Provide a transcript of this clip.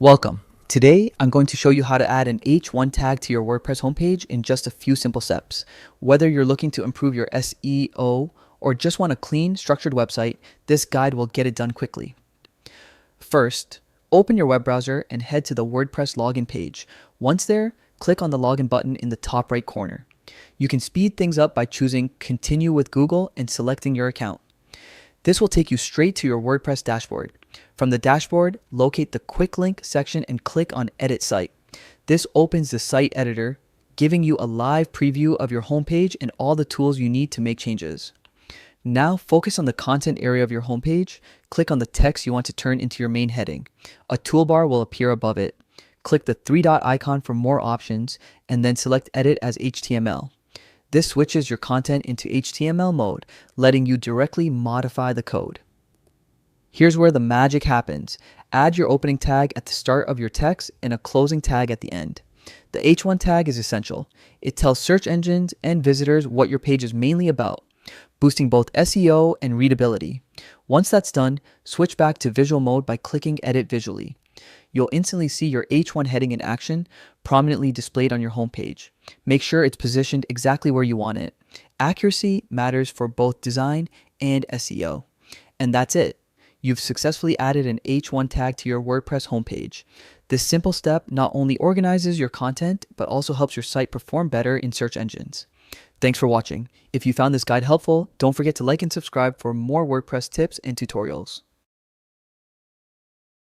Welcome. Today, I'm going to show you how to add an H1 tag to your WordPress homepage in just a few simple steps. Whether you're looking to improve your SEO or just want a clean, structured website, this guide will get it done quickly. First, open your web browser and head to the WordPress login page. Once there, click on the login button in the top right corner. You can speed things up by choosing Continue with Google and selecting your account. This will take you straight to your WordPress dashboard. From the dashboard, locate the Quick Link section and click on Edit Site. This opens the site editor, giving you a live preview of your homepage and all the tools you need to make changes. Now focus on the content area of your homepage. Click on the text you want to turn into your main heading. A toolbar will appear above it. Click the three-dot icon for more options and then select Edit as HTML. This switches your content into HTML mode, letting you directly modify the code. Here's where the magic happens. Add your opening tag at the start of your text and a closing tag at the end. The H1 tag is essential. It tells search engines and visitors what your page is mainly about, boosting both SEO and readability. Once that's done, switch back to visual mode by clicking Edit Visually. You'll instantly see your H1 heading in action, prominently displayed on your homepage. Make sure it's positioned exactly where you want it. Accuracy matters for both design and SEO. And that's it. You've successfully added an H1 tag to your WordPress homepage. This simple step not only organizes your content, but also helps your site perform better in search engines. Thanks for watching. If you found this guide helpful, don't forget to like and subscribe for more WordPress tips and tutorials.